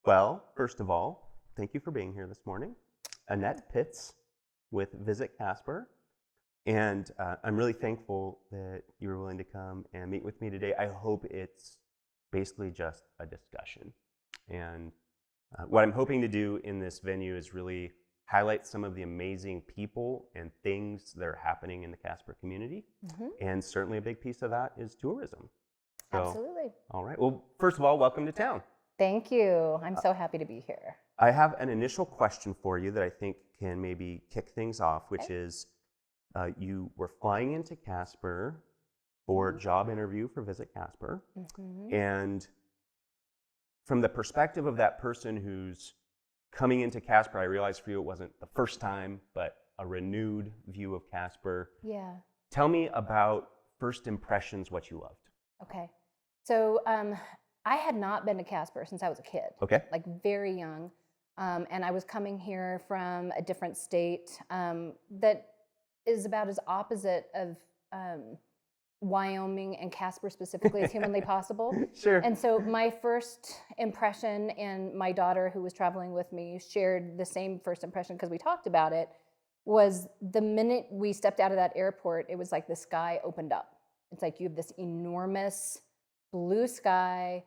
Well, first of all, thank you for being here this morning. Annette Pitts with Visit Casper. And I'm really thankful that you were willing to come and meet with me today. I hope it's basically just a discussion. And what I'm hoping to do in this venue is really highlight some of the amazing people and things that are happening in the Casper community. Mm-hmm. And certainly a big piece of that is tourism. So, absolutely. All right. Well, first of all, welcome to town. Thank you. I'm so happy to be here. I have an initial question for you that I think can maybe kick things off, which is you were flying into Casper for a job interview for Visit Casper. Mm-hmm. And from the perspective of that person who's coming into Casper, I realized for you it wasn't the first time, but a renewed view of Casper. Yeah. Tell me about first impressions, what you loved. Okay. So I had not been to Casper since I was a kid. Okay. Like very young. And I was coming here from a different state that is about as opposite of Wyoming and Casper specifically as humanly possible. Sure. And so my first impression, and my daughter who was traveling with me shared the same first impression because we talked about it, was the minute we stepped out of that airport, it was like the sky opened up. It's like you have this enormous blue sky,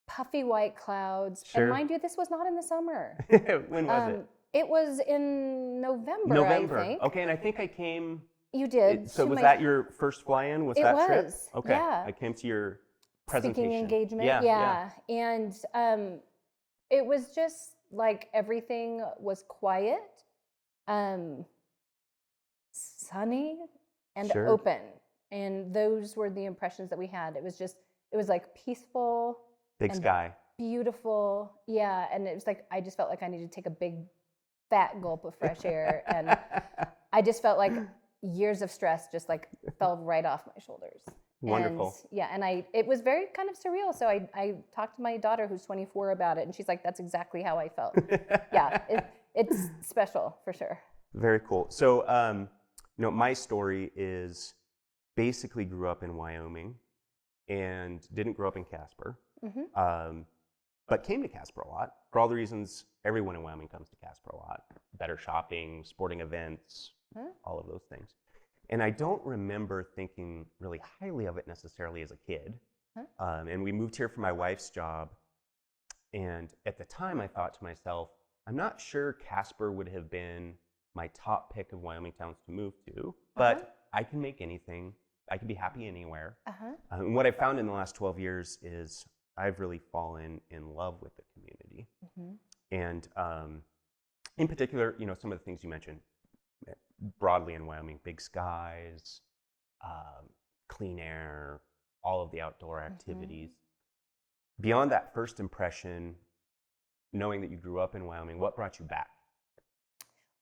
puffy white clouds. Sure. And mind you, this was not in the summer. When was it? It was in November, I think. Okay, and I think I came... You did. So was that your first fly-in? Was that trip? It was, okay. Yeah. I came to your presentation. Speaking engagement, yeah. And it was just like everything was quiet, sunny, and open. And those were the impressions that we had. It was like peaceful. Big sky. Beautiful, yeah. And it was like, I just felt like I needed to take a big fat gulp of fresh air. And I just felt like years of stress just like fell right off my shoulders. Wonderful. And it was very kind of surreal. So I talked to my daughter who's 24 about it, and she's like, that's exactly how I felt. Yeah, it's special for sure. Very cool. So, my story is basically grew up in Wyoming and didn't grow up in Casper, but came to Casper a lot for all the reasons everyone in Wyoming comes to Casper a lot. Better shopping, sporting events, all of those things. And I don't remember thinking really highly of it necessarily as a kid. And we moved here for my wife's job. And at the time I thought to myself, I'm not sure Casper would have been my top pick of Wyoming towns to move to, but I can make anything. I can be happy anywhere. And what I found in the last 12 years is I've really fallen in love with the community. And in particular, some of the things you mentioned, broadly in Wyoming, big skies, clean air, all of the outdoor activities. Beyond that first impression, knowing that you grew up in Wyoming, what brought you back?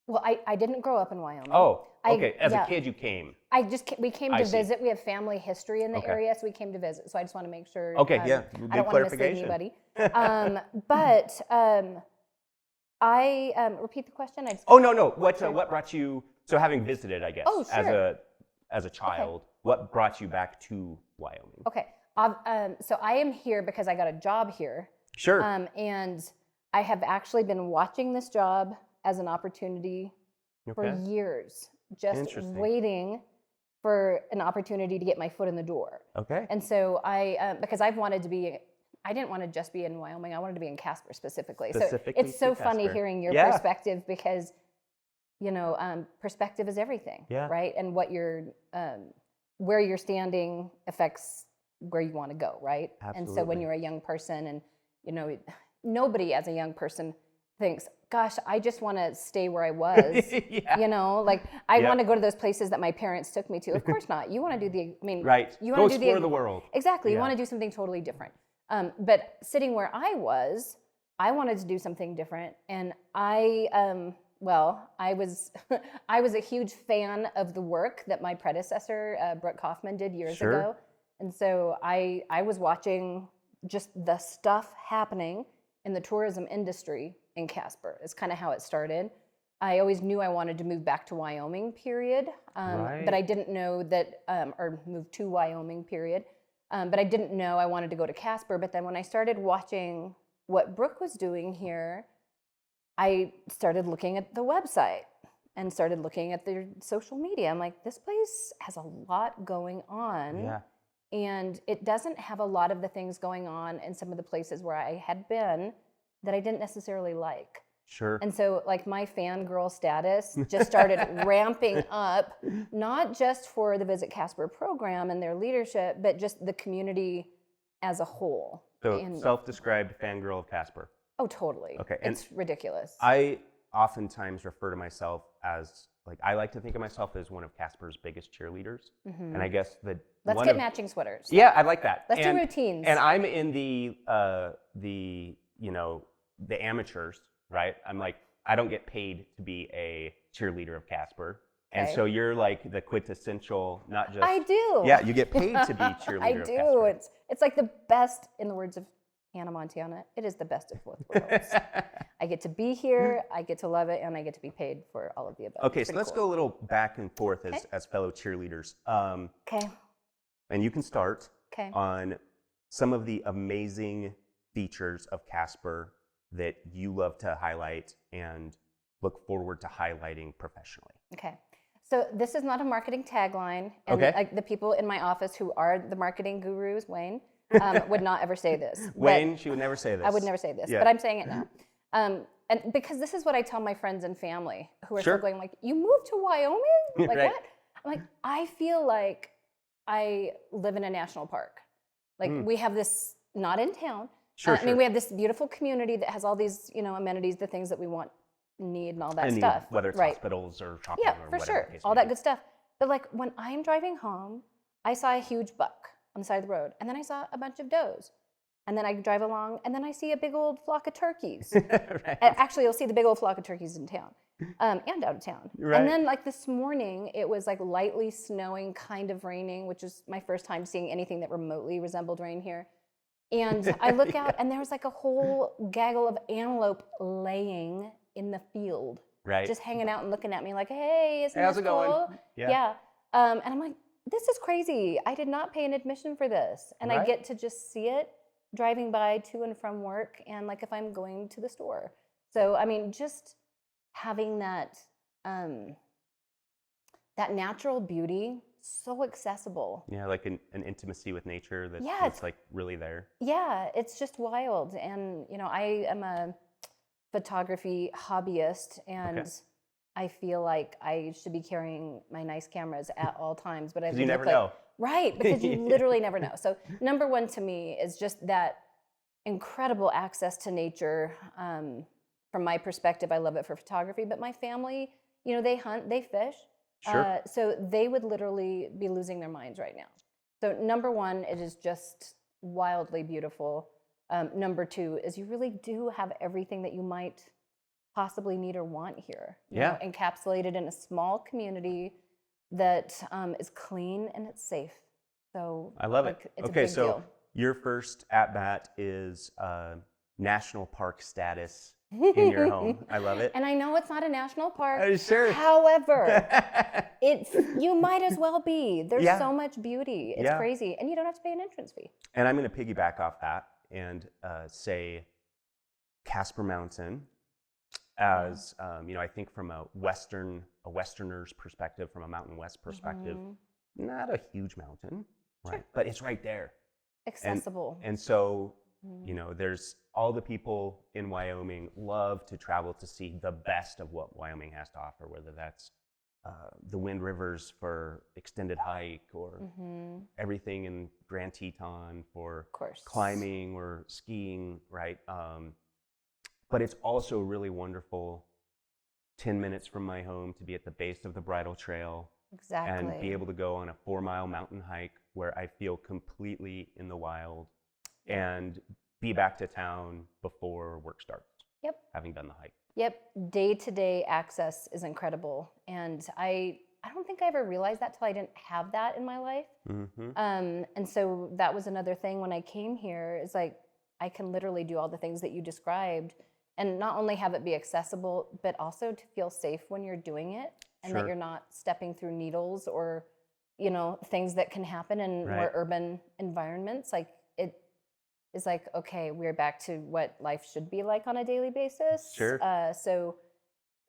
Well, I didn't grow up in Wyoming. Oh, okay. As a kid, you came. We came to visit. We have family history in the area, so we came to visit. So I just want to make sure. Okay, I don't want to mislead anybody. But repeat the question. No. What brought you? So having visited, I guess, as a child, what brought you back to Wyoming? Okay. So I am here because I got a job here. Sure. And I have actually been watching this job as an opportunity for years, just waiting for an opportunity to get my foot in the door. Okay. And so because I didn't want to just be in Wyoming, I wanted to be in Casper specifically. So it's so funny hearing your perspective because, perspective is everything, right? And what where you're standing affects where you want to go, right? Absolutely. And so when you're a young person and, nobody as a young person thinks, gosh, I just want to stay where I was. I want to go to those places that my parents took me to. Of course not. You want to do right. You want to explore the world. Exactly. You want to do something totally different. But sitting where I wanted to do something different. And I was a huge fan of the work that my predecessor, Brooke Kaufman, did years ago. And so I was watching just the stuff happening in the tourism industry in Casper. It's kind of how it started. I always knew I wanted to move back to Wyoming, period. But I didn't know that, or move to Wyoming, period. But I didn't know I wanted to go to Casper. But then when I started watching what Brooke was doing here, I started looking at the website and started looking at their social media. I'm like, this place has a lot going on. Yeah. And it doesn't have a lot of the things going on in some of the places where I had been that I didn't necessarily like. Sure. And so like my fangirl status just started ramping up, not just for the Visit Casper program and their leadership, but just the community as a whole. So And self-described fangirl of Casper. oh, totally. Okay. And it's ridiculous. I oftentimes refer to myself as, like, I like to think of myself as one of Casper's biggest cheerleaders. And I guess Let's get matching sweaters. Yeah, I like that. Let's do routines. And I'm in the amateurs, right? I'm like, I don't get paid to be a cheerleader of Casper. And Okay. so you're like the quintessential, not just. I do. Yeah, you get paid to be cheerleader I of do. Casper. It's like the best, in the words of Hannah Montana, it is the best of both worlds. I get to be here, I get to love it, and I get to be paid for all of the above. Okay, It's so pretty let's cool. go a little back and forth Okay. as fellow cheerleaders. Okay. And you can start Okay. on some of the amazing features of Casper that you love to highlight and look forward to highlighting professionally. Okay. So this is not a marketing tagline, and Okay. like the people in my office who are the marketing gurus, Wayne, would not ever say this. But Wayne, she would never say this. I would never say this, Yeah. but I'm saying it now. And because this is what I tell my friends and family who are Sure. still going like, you moved to Wyoming? Like Right. what? I'm like, I feel like I live in a national park. Like we have this, not in town. Sure, I mean, we have this beautiful community that has all these, amenities, the things that we want, need, and all that And stuff. whether it's right. hospitals or shopping Yeah, or for whatever sure. the case All may that be. good stuff. But like when I'm driving home, I saw a huge buck on the side of the road, and then I saw a bunch of does. And then I drive along, and then I see a big old flock of turkeys. Right. Actually, you'll see the big old flock of turkeys in town and out of town. Right. And then, like this morning, it was like lightly snowing, kind of raining, which is my first time seeing anything that remotely resembled rain here. And I look out, and there was like a whole gaggle of antelope laying in the field, Right. just hanging out and looking at me like, "Hey, isn't How's this it going?" cool?" Yeah. And I'm like, "This is crazy. I did not pay an admission for this, and I Right. get to just see it driving by to and from work, and like if I'm going to the store." So I mean, just having that that natural beauty, so accessible. Yeah, like an intimacy with nature that's, Yeah, that's like really there. Yeah, it's just wild. And I am a photography hobbyist, and I feel like I should be carrying my nice cameras at all times, but I Because you never look know. Right, because you literally never know. So number one to me is just that incredible access to nature. From my perspective, I love it for photography, but my family, they hunt, they fish. Sure. So they would literally be losing their minds right now. So number one, it is just wildly beautiful. Number two is you really do have everything that you might possibly need or want here. Yeah. Encapsulated in a small community that is clean and it's safe. So I love it. It's Okay, a big so deal. your first at bat is national park status in your home. I love it. And I know it's not a national park. Sure. However, you might as well be. There's Yeah. so much beauty. It's Yeah. crazy. And you don't have to pay an entrance fee. And I'm going to piggyback off that and say Casper Mountain as, I think from a Westerner's perspective, from a Mountain West perspective, not a huge mountain, right? But it's right there. Accessible. And so, there's all the people in Wyoming love to travel to see the best of what Wyoming has to offer, whether that's the Wind Rivers for extended hike or everything in Grand Teton for Of course. climbing or skiing, right? But it's also really wonderful 10 minutes from my home to be at the base of the Bridle Trail Exactly. and be able to go on a 4-mile mountain hike where I feel completely in the wild and be back to town before work starts. Yep. Having done the hike. Yep. Day-to-day access is incredible. And I don't think I ever realized that till I didn't have that in my life. Mm-hmm. And so that was another thing when I came here, is like, I can literally do all the things that you described and not only have it be accessible, but also to feel safe when you're doing it, and that Sure. you're not stepping through needles or, things that can happen in Right. more urban environments. Like is like, okay, we're back to what life should be like on a daily basis. Sure. So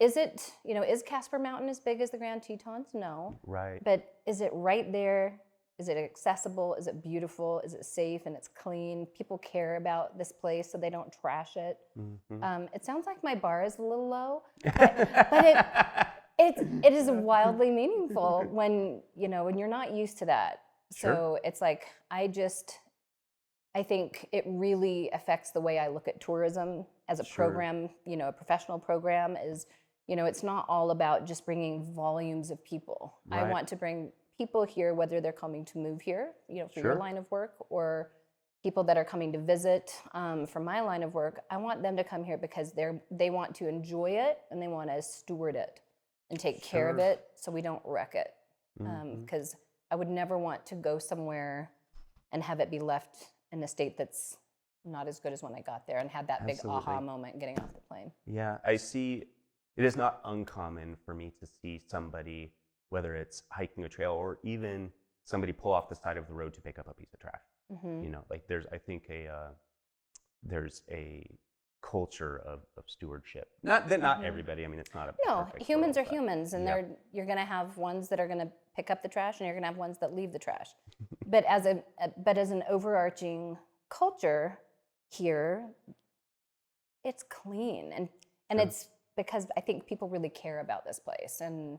is it, is Casper Mountain as big as the Grand Tetons? No. Right. But is it right there? Is it accessible? Is it beautiful? Is it safe and it's clean? People care about this place so they don't trash it. Mm-hmm. It sounds like my bar is a little low, but it is wildly meaningful when you're not used to that. Sure. So it's like, I think it really affects the way I look at tourism as a program, a professional program is, it's not all about just bringing volumes of people. Right. I want to bring people here, whether they're coming to move here, for your line of work, or people that are coming to visit for my line of work. I want them to come here because they want to enjoy it and they want to steward it and take care of it so we don't wreck it. Because I would never want to go somewhere and have it be left in a state that's not as good as when I got there and had that big aha moment getting off the plane. Yeah, I see. It is not uncommon for me to see somebody, whether it's hiking a trail or even somebody pull off the side of the road to pick up a piece of trash. Mm-hmm. Like there's, I think, there's a culture of stewardship. Not that not everybody. I mean, it's not a perfect humans world, are humans, and you're going to have ones that are going to pick up the trash, and you're going to have ones that leave the trash. But as an overarching culture here, it's clean, and it's because I think people really care about this place. And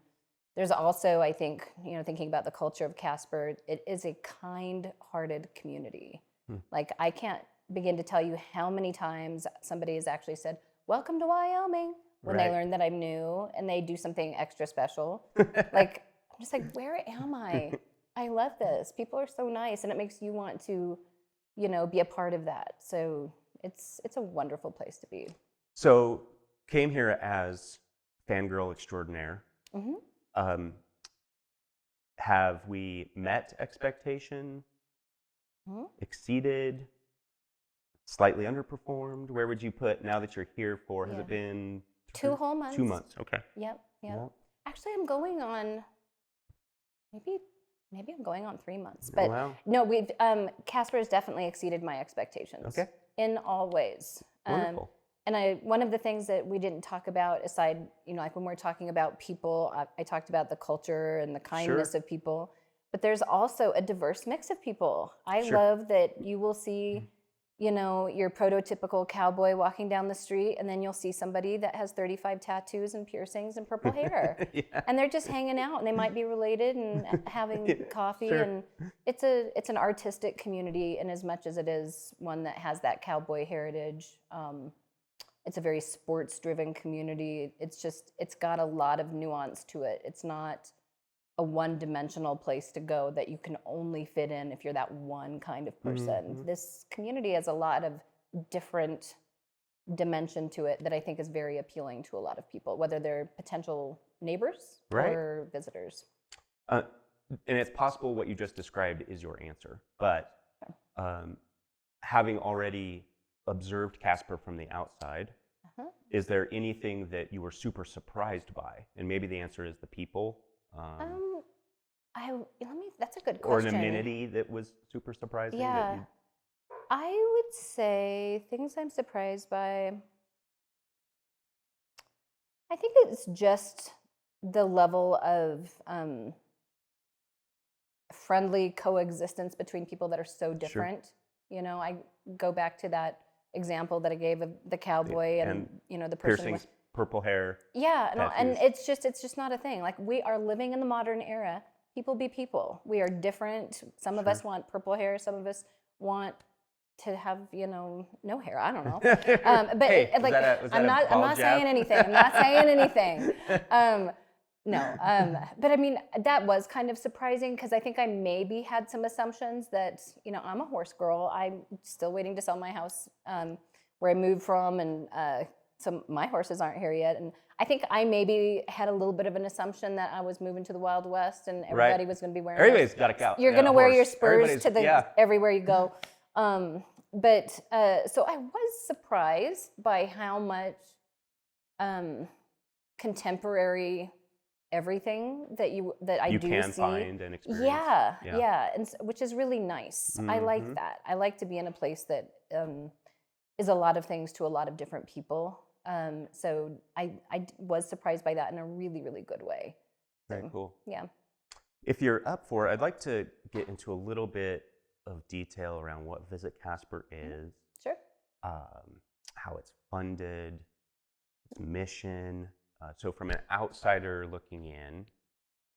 there's also, I think, thinking about the culture of Casper, it is a kind-hearted community. Like, I can't begin to tell you how many times somebody has actually said, "Welcome to Wyoming," when they learn that I'm new and they do something extra special. Like, I'm just like, where am I? I love this. People are so nice, and it makes you want to, be a part of that. So it's a wonderful place to be. So came here as fangirl extraordinaire. Mm-hmm. Have we met expectation? Exceeded? Slightly underperformed? Where would you put now that you're here for? Has it been 2 whole months? 2 months. Okay. Yep. Actually, I'm going on maybe I'm going on 3 months. But no, we've Casper has definitely exceeded my expectations. Okay. In all ways. Wonderful. And one of the things that we didn't talk about, aside, like when we're talking about people, I talked about the culture and the kindness of people, but there's also a diverse mix of people. I love that you will see, your prototypical cowboy walking down the street, and then you'll see somebody that has 35 tattoos and piercings and purple hair. And they're just hanging out, and they might be related and having coffee. And it's an artistic community in as much as it is one that has that cowboy heritage. It's a very sports-driven community. It's got a lot of nuance to it. It's not a one-dimensional place to go that you can only fit in if you're that one kind of person. This community has a lot of different dimension to it that I think is very appealing to a lot of people, whether they're potential neighbors or visitors. And it's possible what you just described is your answer, but having already observed Casper from the outside, is there anything that you were super surprised by? And maybe the answer is the people. That's a good question. Or an amenity that was super surprising. Yeah, I would say things I'm surprised by. I think it's just the level of friendly coexistence between people that are so different. I go back to that example that I gave of the cowboy and the person piercings, purple hair. Yeah, and it's just not a thing. Like, we are living in the modern era. People be people. We are different. Some of us want purple hair. Some of us want to have no hair. I don't know. But hey, I'm not saying anything. I'm not saying anything. No, but I mean, that was kind of surprising because I think I maybe had some assumptions that, I'm a horse girl. I'm still waiting to sell my house where I moved from, and so my horses aren't here yet. And I think I maybe had a little bit of an assution that I was moving to the Wild West and everybody was going to be wearing. Everybody's got a cow. You're going to wear your spurs to everywhere you go. But so I was surprised by how much contemporary everything that I you do can see. find and experience. Yeah, and which is really nice. I like that. I like to be in a place that is a lot of things to a lot of different people. So I was surprised by that in a really, really good way. Very cool. Yeah. If you're up for it, I'd like to get into a little bit of detail around what Visit Casper is. Sure. How it's funded, its mission. So from an outsider looking in,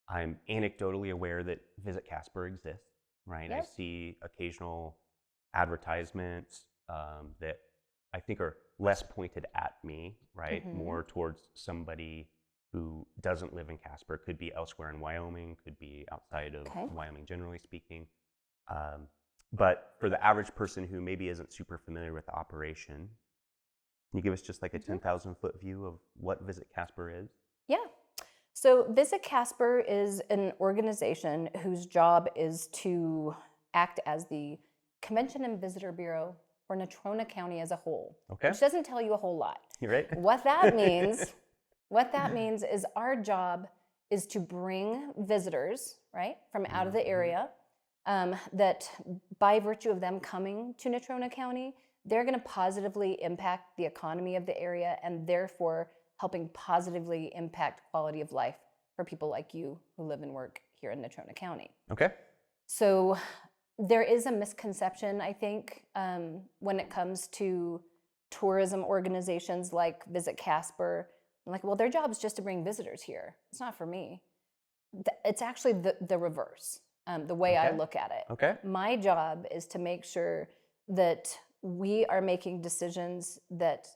I'm anecdotally aware that Visit Casper exists, right? Yep. I see occasional advertisements that I think are less pointed at me, right? More towards somebody who doesn't live in Casper, could be elsewhere in Wyoming, could be outside of Wyoming, generally speaking. But for the average person who maybe isn't super familiar with the operation, can you give us just like a 10,000-foot view of what Visit Casper is? Yeah. So Visit Casper is an organization whose job is to act as the Convention and Visitor Bureau for Natrona County as a whole, which doesn't tell you a whole lot. You're right. What that means is our job is to bring visitors, right, from out of the area, that by virtue of them coming to Natrona County, they're going to positively impact the economy of the area and therefore helping positively impact quality of life for people like you who live and work here in Natrona County. Okay. So there is a misconception, I think, when it comes to tourism organizations like Visit Casper. Like, well, their job is just to bring visitors here. It's not for me. It's actually the reverse, the way I look at it. Okay. My job is to make sure that we are making decisions that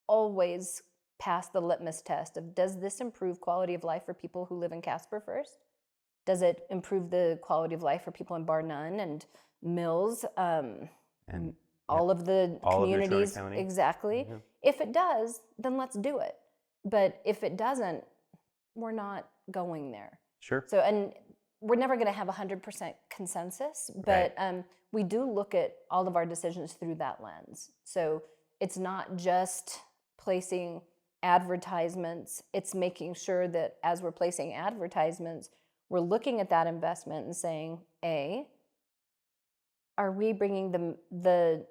always pass the litmus test of, does this improve quality of life for people who live in Casper first? Does it improve the quality of life for people in Bar None and Mills, and all of the communities? Exactly. Yeah. If it does, then let's do it. But if it doesn't, we're not going there. Sure. So, and we're never going to have 100% consensus, but we do look at all of our decisions through that lens. So it's not just placing advertisements, it's making sure that as we're placing advertisements, we're looking at that investment and saying, A, are we bringing the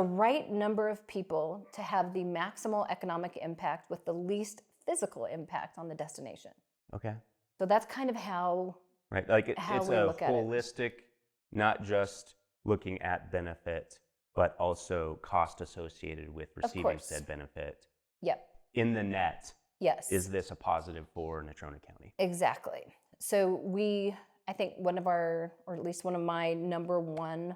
right number of people to have the maximal economic impact with the least physical impact on the destination? Okay. So that's kind of how like it's a holistic, not just looking at benefit, but also cost associated with receiving said benefit. Yep. In the net, yes. Is this a positive for Natrona County? Exactly. So I think one of our, or at least one of my number one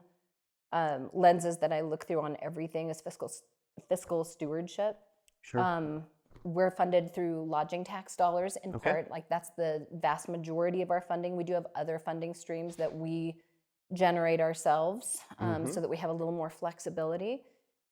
lenses that I look through on everything is fiscal stewardship. Sure. We're funded through lodging tax dollars in part. Like that's the vast majority of our funding. We do have other funding streams that we generate ourselves so that we have a little more flexibility.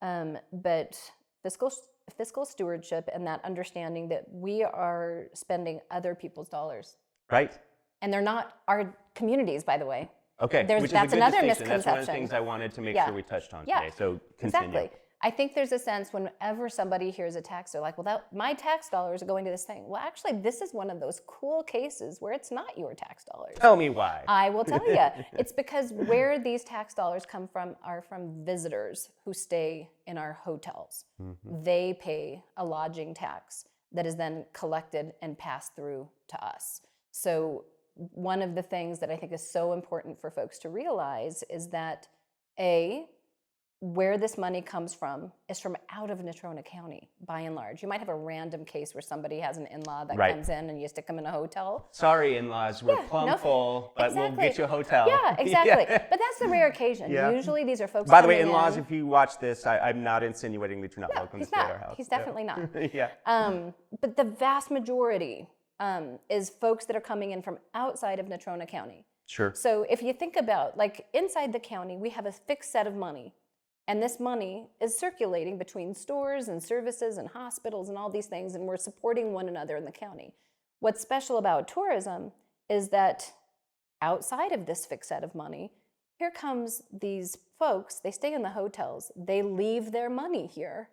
But fiscal stewardship and that understanding that we are spending other people's dollars. Right. And they're not our communities, by the way. Okay. That's another misconception. That's one of the things I wanted to make sure we touched on today. So continue. Exactly. I think there's a sense whenever somebody hears a tax, they're like, well, my tax dollars are going to this thing. Well, actually, this is one of those cool cases where it's not your tax dollars. Tell me why. I will tell you. It's because where these tax dollars come from are from visitors who stay in our hotels. They pay a lodging tax that is then collected and passed through to us. So one of the things that I think is so important for folks to realize is that, A, where this money comes from is from out of Natrona County, by and large. You might have a random case where somebody has an in-law that comes in and you stick them in a hotel. Sorry, in-laws, we're plumb full, but we'll get you a hotel. Yeah, exactly. But that's the rare occasion. Usually these are folks By the way, in-laws, if you watch this, I'm not insinuating that you're not welcome to stay at our house. He's definitely not. Yeah. But the vast majority is folks that are coming in from outside of Natrona County. Sure. So if you think about, like, inside the county, we have a fixed set of money. And this money is circulating between stores and services and hospitals and all these things, and we're supporting one another in the county. What's special about tourism is that outside of this fixed set of money, here comes these folks, they stay in the hotels, they leave their money here,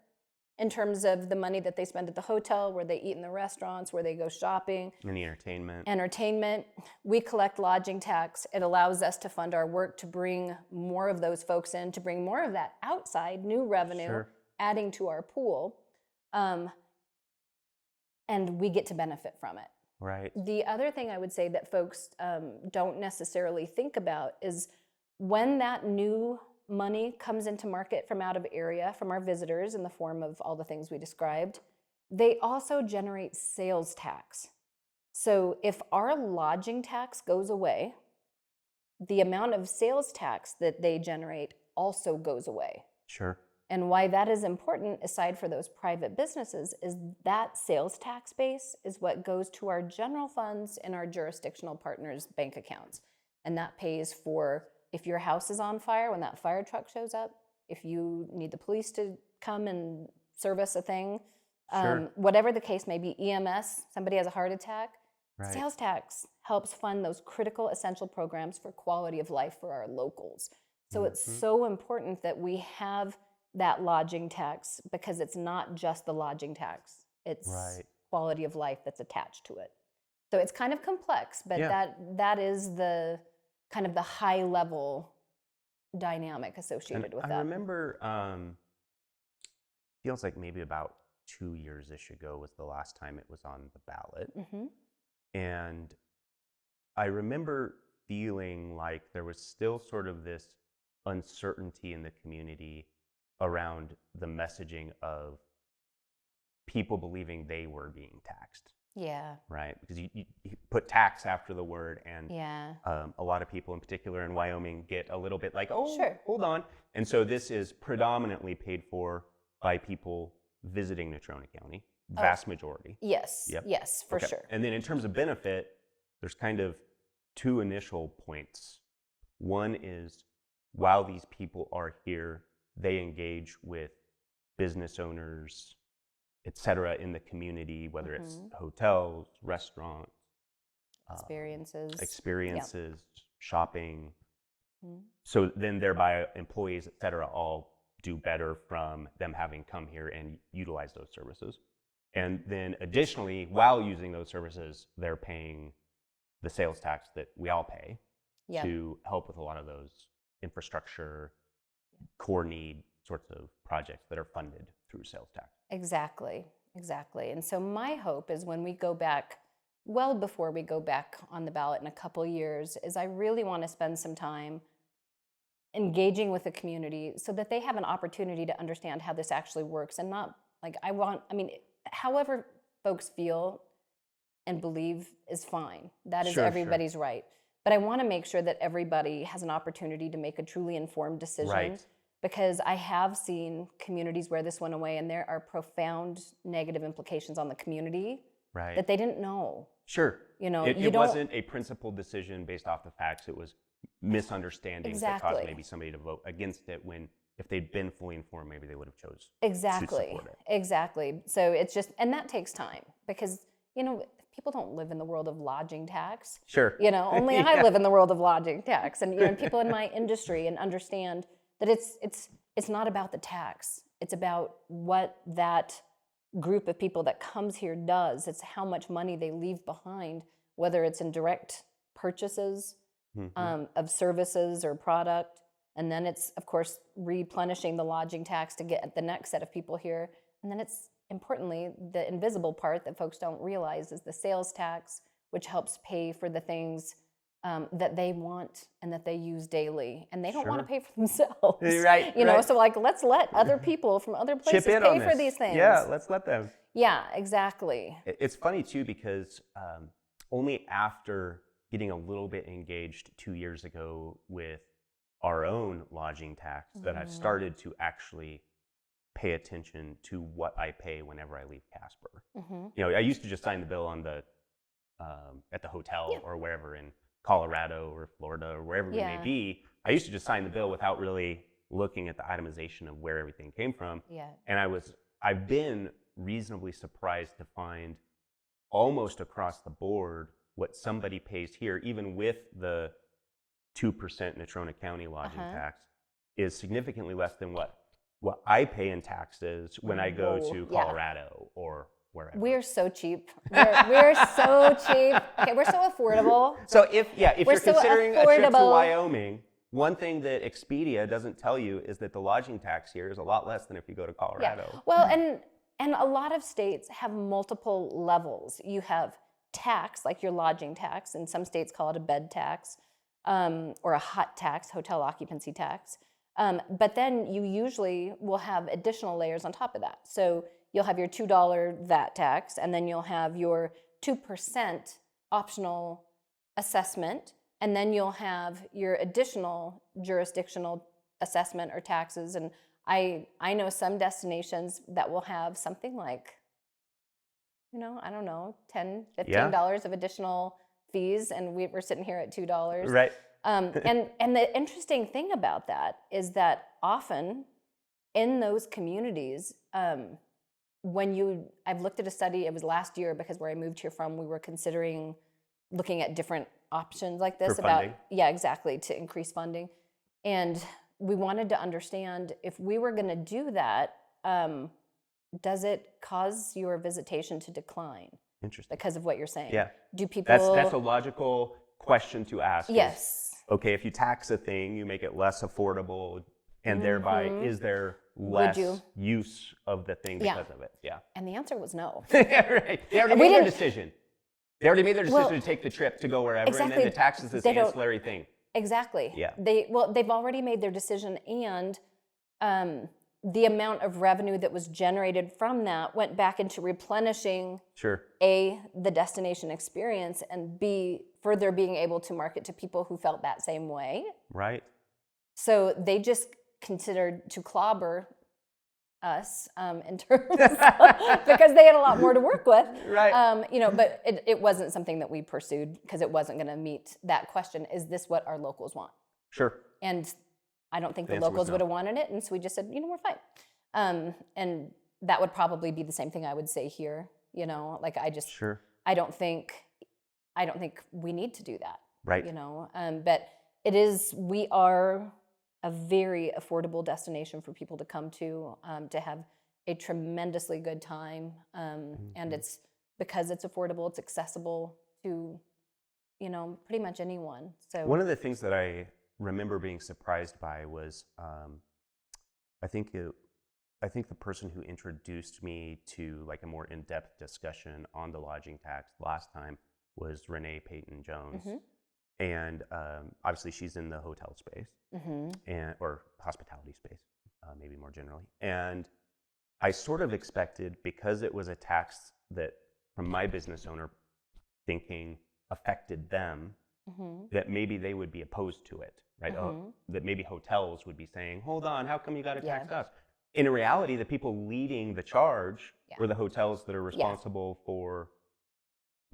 in terms of the money that they spend at the hotel, where they eat in the restaurants, where they go shopping. And the entertainment. Entertainment. We collect lodging tax. It allows us to fund our work to bring more of those folks in, to bring more of that outside new revenue, adding to our pool. And we get to benefit from it. Right. The other thing I would say that folks don't necessarily think about is when that new money comes into market from out of area, from our visitors in the form of all the things we described, they also generate sales tax. So if our lodging tax goes away, the amount of sales tax that they generate also goes away. Sure. And why that is important, aside for those private businesses, is that sales tax base is what goes to our general funds and our jurisdictional partners' bank accounts. And that pays for, if your house is on fire, when that fire truck shows up, if you need the police to come and service a thing, whatever the case may be, EMS, somebody has a heart attack, sales tax helps fund those critical essential programs for quality of life for our locals. So it's so important that we have that lodging tax, because it's not just the lodging tax, it's quality of life that's attached to it. So it's kind of complex, but that is the kind of the high level dynamic associated with that. I remember, feels like maybe about 2 years-ish ago was the last time it was on the ballot. And I remember feeling like there was still sort of this uncertainty in the community around the messaging of people believing they were being taxed. Yeah. Right? Because you put tax after the word, and a lot of people, in particular in Wyoming, get a little bit like, hold on. And so this is predominantly paid for by people visiting Natrona County, vast majority. Yes, yes, for sure. And then in terms of benefit, there's kind of two initial points. One is, while these people are here, they engage with business owners, et cetera, in the community, whether it's hotels, restaurants, experiences, shopping. So then thereby employees, et cetera, all do better from them having come here and utilize those services. And then additionally, while using those services, they're paying the sales tax that we all pay to help with a lot of those infrastructure, core need sorts of projects that are funded through sales tax. Exactly. And so my hope is, when we go back, well before we go back on the ballot in a couple years, is I really want to spend some time engaging with the community so that they have an opportunity to understand how this actually works, and not like however folks feel and believe is fine. That is everybody's right. But I want to make sure that everybody has an opportunity to make a truly informed decision. Because I have seen communities where this went away, and there are profound negative implications on the community that they didn't know. It wasn't a principled decision based off the facts. It was misunderstandings that caused maybe somebody to vote against it, when if they'd been fully informed, maybe they would have chose to support it. Exactly. So it's just, and that takes time, because, people don't live in the world of lodging tax. Only I live in the world of lodging tax. And, people in my industry and understand that it's not about the tax. It's about what that group of people that comes here does. It's how much money they leave behind, whether it's in direct purchases of services or product. And then it's, of course, replenishing the lodging tax to get the next set of people here. And then it's, importantly, the invisible part that folks don't realize is the sales tax, which helps pay for the things that they want and that they use daily, and they don't want to pay for themselves. So let's let other people from other places pay for these things. Yeah, let's let them. Yeah, exactly. It's funny too, because only after getting a little bit engaged 2 years ago with our own lodging tax that I've started to actually pay attention to what I pay whenever I leave Casper. I used to just sign the bill on the at the hotel or wherever in Colorado or Florida or wherever we may be. I used to just sign the bill without really looking at the itemization of where everything came from. And I've been reasonably surprised to find almost across the board what somebody pays here, even with the 2% Natrona County lodging tax, is significantly less than what what I pay in taxes when I go Whoa, to yeah. Colorado or wherever. We're so cheap. We're so cheap. Okay, we're so affordable. So if We're you're so considering a trip to affordable. Wyoming, one thing that Expedia doesn't tell you is that the lodging tax here is a lot less than if you go to Colorado. Yeah. Well, and a lot of states have multiple levels. You have tax, like your lodging tax, and some states call it a bed tax, or a hot tax, hotel occupancy tax. But then you usually will have additional layers on top of that. So you'll have your $2 VAT tax, and then you'll have your 2% optional assessment, and then you'll have your additional jurisdictional assessment or taxes. And I know some destinations that will have something like, I don't know, $10, $15 of additional fees, and we're sitting here at $2. Right. And the interesting thing about that is that often in those communities, I've looked at a study, it was last year, because where I moved here from, we were considering looking at different options like this For funding. to increase funding. And we wanted to understand, if we were going to do that, does it cause your visitation to decline Interesting. because of what you're saying? Yeah. Do people... That's a logical question to ask. Yes. Okay, if you tax a thing, you make it less affordable, and thereby, is there less use of the thing because of it? Yeah. And the answer was no. Right. They already made their decision. They already made their decision to take the trip to go wherever, and then the tax is this ancillary thing. Exactly. Yeah. They've already made their decision, and the amount of revenue that was generated from that went back into replenishing A, the destination experience, and B, further being able to market to people who felt that same way. Right. So they just considered to clobber us in terms of, because they had a lot more to work with. Right. But it wasn't something that we pursued because it wasn't going to meet that question. Is this what our locals want? Sure. And I don't think the locals would have wanted it. And so we just said, we're fine. And that would probably be the same thing I would say here. I don't think we need to do that. Right. But we are a very affordable destination for people to come to have a tremendously good time. And it's because it's affordable, it's accessible to, pretty much anyone. So one of the things that I remember being surprised by was, I think the person who introduced me to like a more in-depth discussion on the lodging tax last time was Renee Payton-Jones. And obviously she's in the hotel space or hospitality space, maybe more generally. And I sort of expected, because it was a tax that, from my business owner thinking, affected them, that maybe they would be opposed to it, right? That maybe hotels would be saying, hold on, how come you got to tax us? In reality, the people leading the charge were the hotels that are responsible for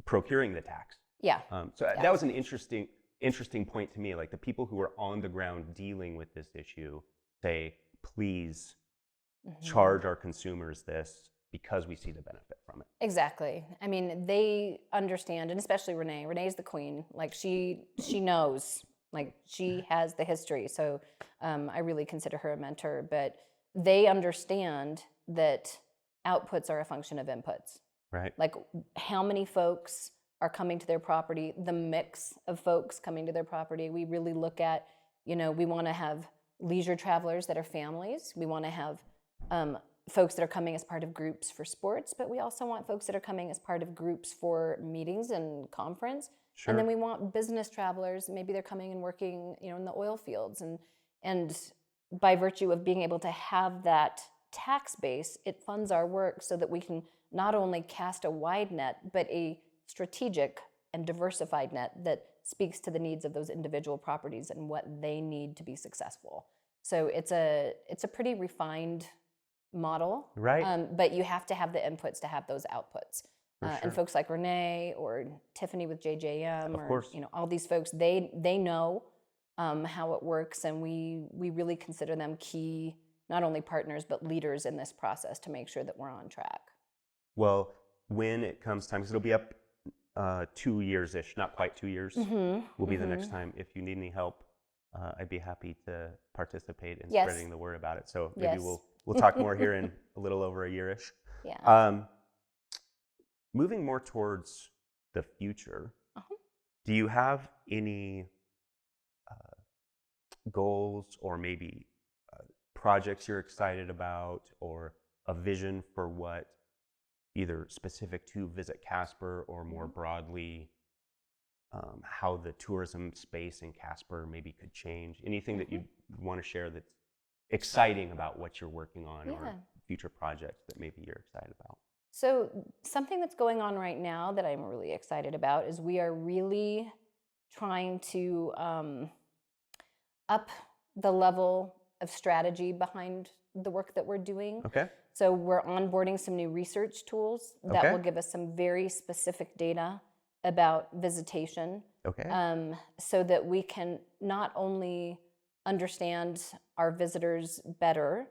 procuring the tax. Yeah. That was an interesting point to me. Like, the people who are on the ground dealing with this issue say, please charge our consumers this because we see the benefit from it. Exactly. I mean, they understand, and especially Renee. Renee's the queen. Like, she knows. Like, she has the history. So I really consider her a mentor. But they understand that outputs are a function of inputs. Right. Like, how many folks are coming to their property, the mix of folks coming to their property. We really look at, we want to have leisure travelers that are families. We want to have folks that are coming as part of groups for sports, but we also want folks that are coming as part of groups for meetings and conference. Sure. And then we want business travelers. Maybe they're coming and working, in the oil fields. And by virtue of being able to have that tax base, it funds our work so that we can not only cast a wide net, but a strategic and diversified net that speaks to the needs of those individual properties and what they need to be successful. So it's a pretty refined model, right? But you have to have the inputs to have those outputs. Sure. And folks like Renee or Tiffany with JJM, or all these folks, they know how it works, and we really consider them key, not only partners but leaders in this process to make sure that we're on track. Well, when it comes time, because it'll be up 2 years-ish, not quite 2 years, will be the next time. If you need any help, I'd be happy to participate in spreading the word about it. So maybe we'll We'll talk more here in a little over a year-ish. Yeah. Moving more towards the future, do you have any goals or maybe projects you're excited about, or a vision for what either specific to Visit Casper or more broadly how the tourism space in Casper maybe could change? Anything that you want to share that's exciting about what you're working on or future projects that maybe you're excited about? So something that's going on right now that I'm really excited about is we are really trying to up the level of strategy behind the work that we're doing. Okay. So we're onboarding some new research tools that will give us some very specific data about visitation. Okay. So that we can not only understand our visitors better,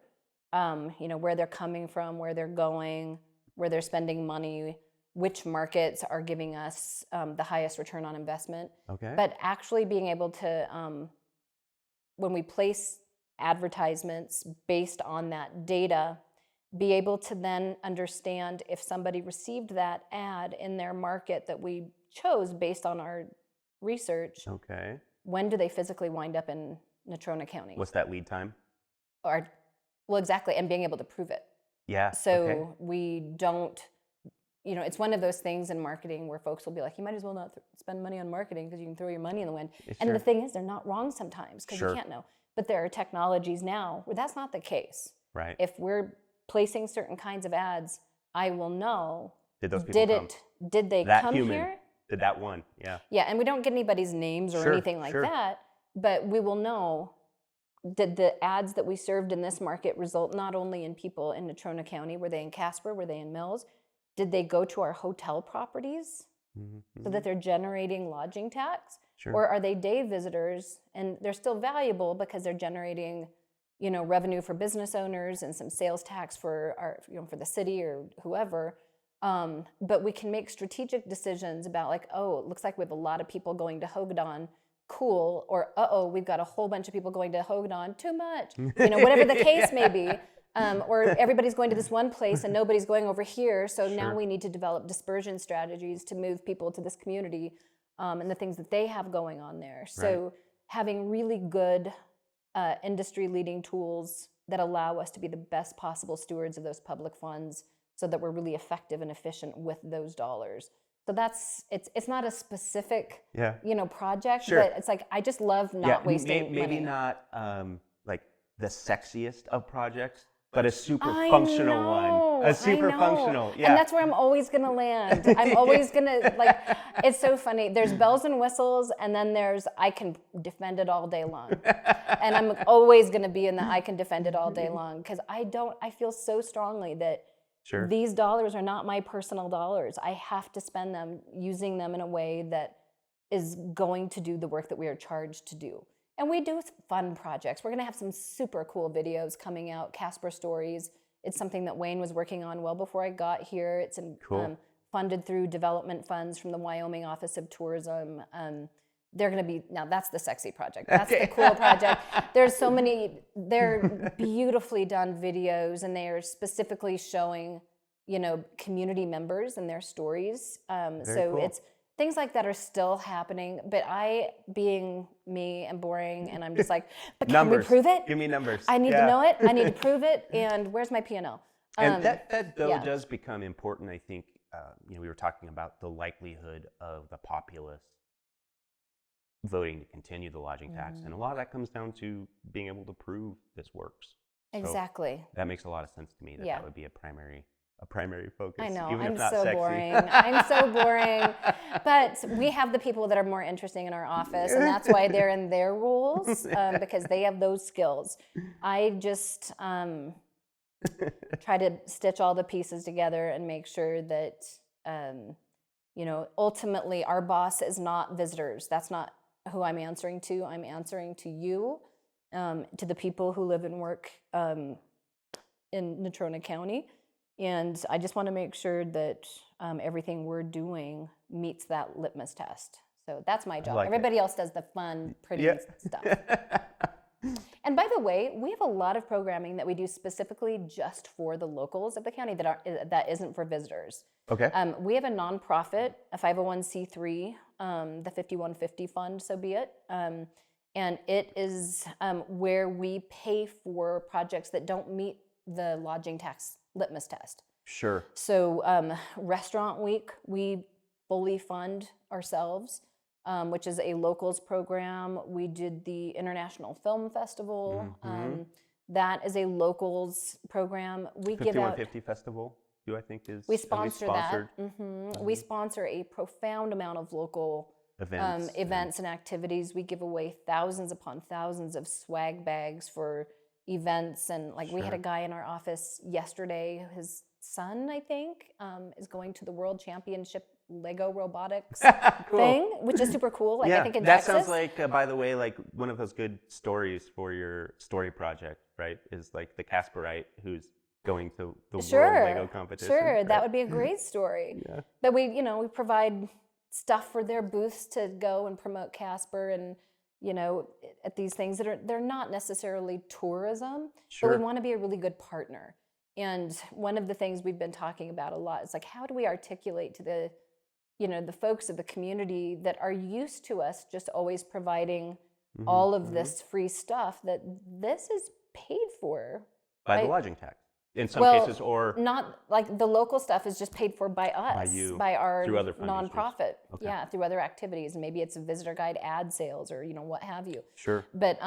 where they're coming from, where they're going, where they're spending money, which markets are giving us the highest return on investment. Okay. But actually being able to, when we place advertisements based on that data, be able to then understand if somebody received that ad in their market that we chose based on our research. Okay. When do they physically wind up in Natrona County? What's that lead time? Well, exactly, and being able to prove it. Yeah. So we don't, it's one of those things in marketing where folks will be like, you might as well not spend money on marketing because you can throw your money in the wind. And the thing is, they're not wrong sometimes because you can't know. But there are technologies now where that's not the case. Right. If we're placing certain kinds of ads, I will know. Did those people come? Did they that come human, here? Did that one? Yeah. Yeah, and we don't get anybody's names or anything like that, but we will know. Did the ads that we served in this market result not only in people in Natrona County? Were they in Casper? Were they in Mills? Did they go to our hotel properties so that they're generating lodging tax? Sure. Or are they day visitors and they're still valuable because they're generating, revenue for business owners and some sales tax for our, for the city or whoever. But we can make strategic decisions about like, oh, it looks like we have a lot of people going to Hogadon. Cool. Or, we've got a whole bunch of people going to Hogadon. Too much. Whatever the case may be. Or everybody's going to this one place and nobody's going over here. So now we need to develop dispersion strategies to move people to this community and the things that they have going on there. So having really good industry-leading tools that allow us to be the best possible stewards of those public funds so that we're really effective and efficient with those dollars. So it's not a specific, project, but it's like, I just love not wasting money. Maybe not like the sexiest of projects, but a super functional one. A super functional, yeah. And that's where I'm always gonna land. I'm always gonna, it's so funny. There's bells and whistles, and then there's I can defend it all day long. And I'm always gonna be in the I can defend it all day long, because I feel so strongly that these dollars are not my personal dollars. I have to spend them using them in a way that is going to do the work that we are charged to do. And we do fun projects. We're going to have some super cool videos coming out, Casper Stories. It's something that Wayne was working on well before I got here. It's funded through development funds from the Wyoming Office of Tourism. They're going to be, now that's the sexy project. That's the cool project. There's so many, they're beautifully done videos, and they are specifically showing, community members and their stories. It's things like that are still happening, but I, being me and boring, and I'm just like, but can we prove it? Give me numbers. I need to know it. I need to prove it. And where's my P&L? And that does become important, I think. We were talking about the likelihood of the populace voting to continue the lodging tax. And a lot of that comes down to being able to prove this works. Exactly. So that makes a lot of sense to me that would be a primary focus. I know, even I'm if not so sexy. boring. I'm so boring. But we have the people that are more interesting in our office, and that's why they're in their roles, because they have those skills. I just try to stitch all the pieces together and make sure that, ultimately our boss is not visitors. That's not who I'm answering to. I'm answering to you, to the people who live and work in Natrona County. And I just want to make sure that everything we're doing meets that litmus test. So that's my job. Everybody else does the fun, pretty stuff. And by the way, we have a lot of programming that we do specifically just for the locals of the county that isn't for visitors. Okay. We have a nonprofit, a 501c3, the 5150 fund, so be it. And it is where we pay for projects that don't meet the lodging tax litmus test. Sure. So Restaurant Week, we fully fund ourselves, which is a locals program. We did the International Film Festival. That is a locals program. We give out 5150 Festival, I think is we sponsor sponsored. that. We sponsor a profound amount of local events and activities. We give away thousands upon thousands of swag bags for events, and like we had a guy in our office yesterday, his son, I think, is going to the World Championship Lego robotics thing, which is super cool. Like, I think in Texas. That sounds like, by the way, like one of those good stories for your story project, right? Is like the Casperite who's going to the World Lego competition. Sure, right? That would be a great story. That we provide stuff for their booths to go and promote Casper, and at these things that they're not necessarily tourism, but we want to be a really good partner. And one of the things we've been talking about a lot is like, how do we articulate to the folks of the community that are used to us just always providing all of this free stuff, that this is paid for by the lodging tax in some cases, or not, like the local stuff is just paid for by us, by you, by our through other nonprofit, through other activities, and maybe it's a visitor guide ad sales or what have you. Sure. But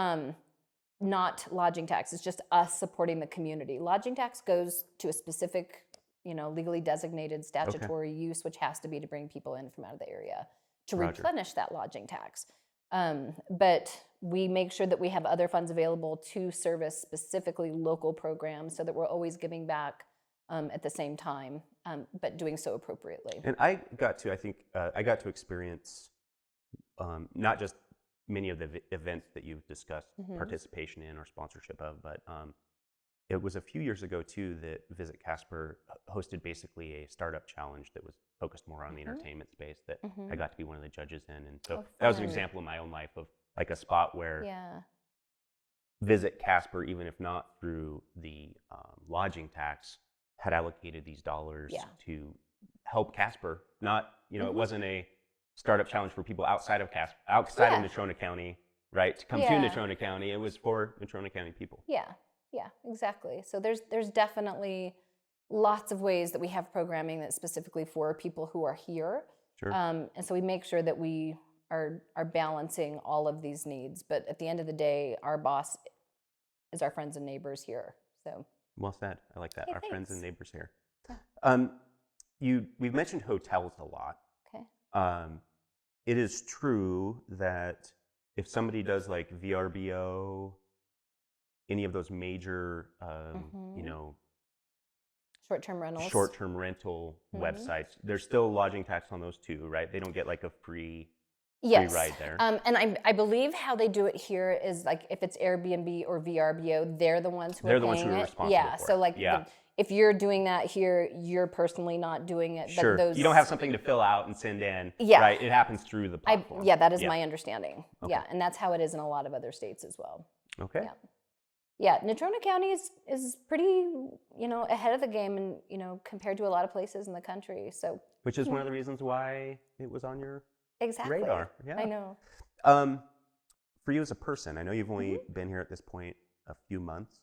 not lodging tax. It's just us supporting the community. Lodging tax goes to a specific, legally designated statutory use, which has to be to bring people in from out of the area to replenish that lodging tax. But we make sure that we have other funds available to service specifically local programs, so that we're always giving back at the same time, but doing so appropriately. And I got to experience not just many of the events that you've discussed participation in or sponsorship of, but it was a few years ago too that Visit Casper hosted basically a startup challenge that was focused more on the entertainment space that I got to be one of the judges in. And so that was an example in my own life of like a spot where Visit Casper, even if not through the lodging tax, had allocated these dollars to help Casper. Not, it wasn't a startup challenge for people outside of of Natrona County, right? To come to Natrona County. It was for Natrona County people. Yeah, exactly. So there's definitely lots of ways that we have programming that's specifically for people who are here. Sure. And so we make sure that we are balancing all of these needs. But at the end of the day, our boss is our friends and neighbors here. So well said. I like that. Hey, our thanks. Friends and neighbors here. Yeah. We've mentioned hotels a lot. Okay. It is true that if somebody does like VRBO, any of those major, short-term rental websites, there's still lodging tax on those too, right? They don't get like a free ride there. And I believe how they do it here is like if it's Airbnb or VRBO, they're the ones who are ones who are responsible for it. So like if you're doing that here, you're personally not doing it. Sure. But you don't have something to fill out and send in. Right. It happens through the platform. That is my understanding. Okay. Yeah, and that's how it is in a lot of other states as well. Okay. Yeah, Natrona County is pretty, ahead of the game, and compared to a lot of places in the country. So, which is one of the reasons why it was on your radar. Yeah, I know. For you as a person, I know you've only been here at this point a few months,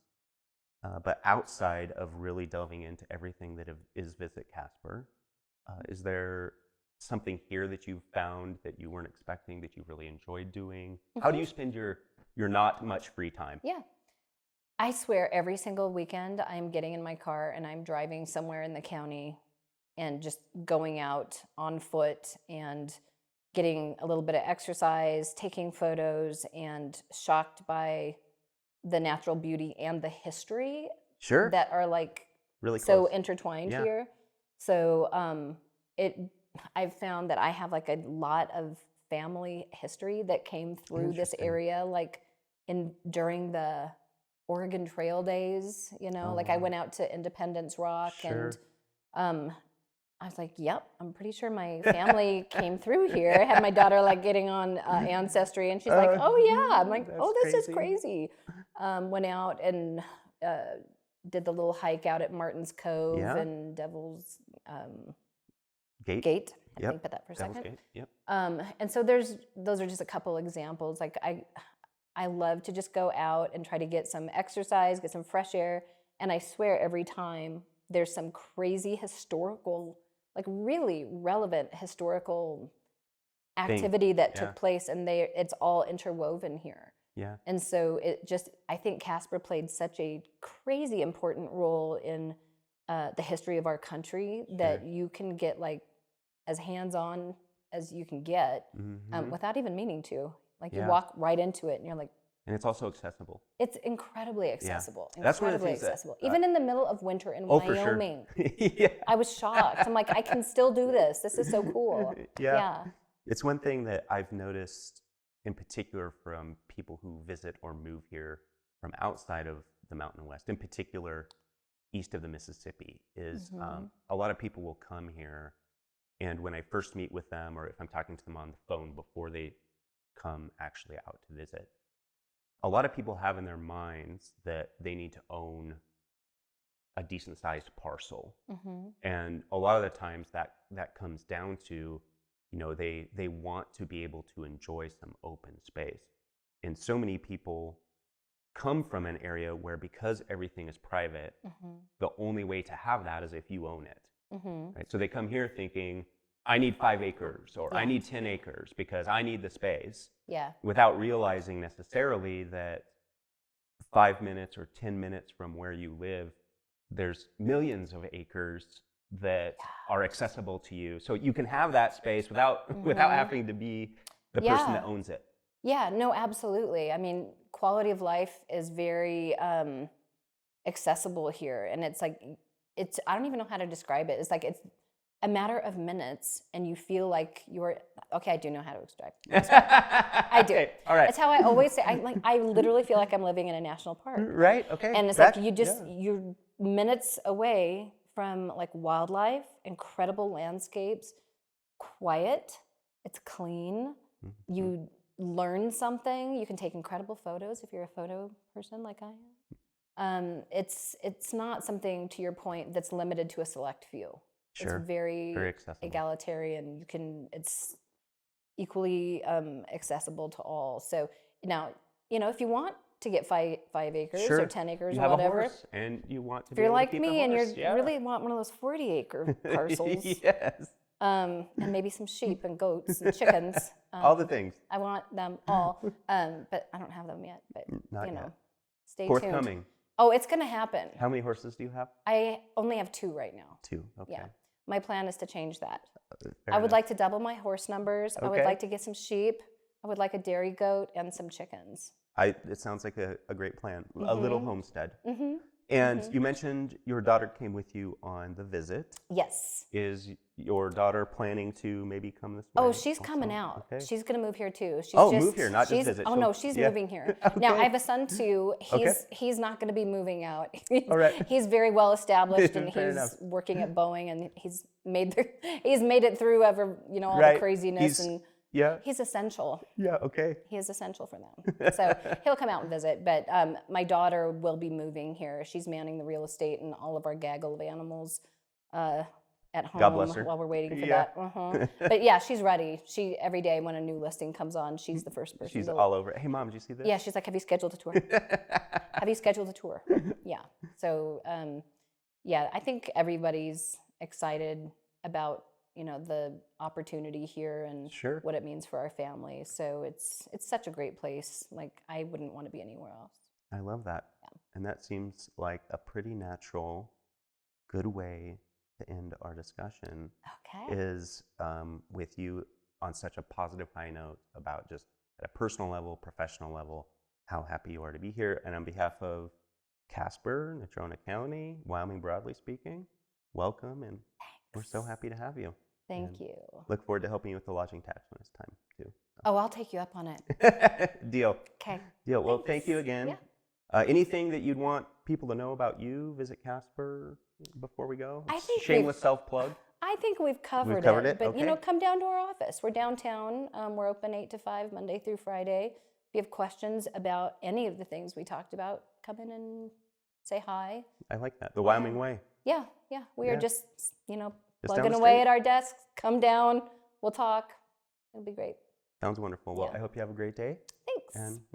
but outside of really delving into everything that is Visit Casper, is there something here that you've found that you weren't expecting that you really enjoyed doing? How do you spend your not much free time? Yeah. I swear every single weekend I'm getting in my car and I'm driving somewhere in the county and just going out on foot and getting a little bit of exercise, taking photos, and shocked by the natural beauty and the history that are like really so intertwined here. So I've found that I have like a lot of family history that came through this area, like during the Oregon Trail days, I went out to Independence Rock and I was like, yep, I'm pretty sure my family came through here. I had my daughter like getting on Ancestry and she's like, oh yeah. I'm like, this is crazy. Went out and did the little hike out at Martin's Cove and Devil's Gate. I think about that for a Devil's second. Gate. Yep. And so those are just a couple examples. Like I love to just go out and try to get some exercise, get some fresh air, and I swear every time there's some crazy historical, like really relevant historical activity that took place, and it's all interwoven here. Yeah. And so I think Casper played such a crazy important role in the history of our country that you can get like as hands-on as you can get without even meaning to. Like you walk right into it and you're like. And it's also accessible. It's incredibly accessible. Yeah. That's incredibly one of the things accessible. Even in the middle of winter in Wyoming. For sure. I was shocked. I'm like, I can still do this. This is so cool. Yeah. It's one thing that I've noticed in particular from people who visit or move here from outside of the Mountain West, in particular east of the Mississippi, is a lot of people will come here, and when I first meet with them, or if I'm talking to them on the phone before they come actually out to visit, a lot of people have in their minds that they need to own a decent sized parcel. And a lot of the times that comes down to, they want to be able to enjoy some open space. And so many people come from an area where, because everything is private, the only way to have that is if you own it. Right? So they come here thinking, I need 5 acres or I need 10 acres because I need the space. Without realizing necessarily that 5 minutes or 10 minutes from where you live, there's millions of acres that are accessible to you. So you can have that space without having to be the person that owns it. Yeah, no, absolutely. I mean, quality of life is very accessible here. And it's like, I don't even know how to describe it. It's like, it's a matter of minutes and you feel like I do know how to describe. I do. Okay, all right. It's how I always say, I literally feel like I'm living in a national park. Right, okay. And it's like you're minutes away from like wildlife, incredible landscapes, quiet, it's clean, you learn something, you can take incredible photos if you're a photo person like I am. It's not something, to your point, that's limited to a select few. Sure. It's very accessible. Egalitarian. It's equally accessible to all. So now, if you want to get 5 acres or 10 acres or whatever, a horse and you want to if be you're able like to keep me a and horse, you really want one of those 40-acre parcels, yes, and maybe some sheep and goats and chickens, all the things. I want them all, but I don't have them yet. But Not yet. Stay Forthcoming. tuned. Oh, it's going to happen. How many horses do you have? I only have 2 right now. 2. Okay. Yeah. My plan is to change that. Fair I would enough. like to double my horse numbers. Okay. I would like to get some sheep. I would like a dairy goat and some chickens. It sounds like a great plan. A little homestead. And you mentioned your daughter came with you on the visit. Yes. Is your daughter planning to maybe come this way? Oh, she's also? coming out. Okay. She's going to move here too. She's move here, not just visit. Oh, no, she's moving here. Now, I have a son too. He's not going to be moving out. All right. He's very well established and Fair he's enough. working at Boeing and he's made it through all the craziness he's essential. Yeah, okay. He is essential for them. So he'll come out and visit. But my daughter will be moving here. She's manning the real estate and all of our gaggle of animals at home God bless her. while we're waiting for that. But yeah, she's ready. She every day when a new listing comes on, she's the first person. She's all over it. Hey, Mom, did you see this? Yeah, she's like, have you scheduled a tour? Have you scheduled a tour? Yeah. So I think everybody's excited about the opportunity here and what it means for our family. So it's such a great place. Like I wouldn't want to be anywhere else. I love that. Yeah. And that seems like a pretty natural, good way to end our discussion. Okay. Is with you on such a positive high note about just at a personal level, professional level, how happy you are to be here. And on behalf of Casper, Natrona County, Wyoming broadly speaking, welcome, and we're so happy to have you. Thank you. Look forward to helping you with the lodging tax when it's time too. Oh, I'll take you up on it. Deal. Okay. Deal. Well, thank you again. Yeah. Anything that you'd want people to know about you, Visit Casper, before we go? I think shameless self-plug. I think we've covered it. But okay. come down to our office. We're downtown. We're open 8 to 5 Monday through Friday. you have questions about any of the things we talked about, come in and say hi. I like that. The Wyoming way. Yeah. We are just, Just down plugging the away street. at our desks. Come down. We'll talk. It'll be great. Sounds wonderful. Well, Yeah. I hope you have a great day. Thanks. And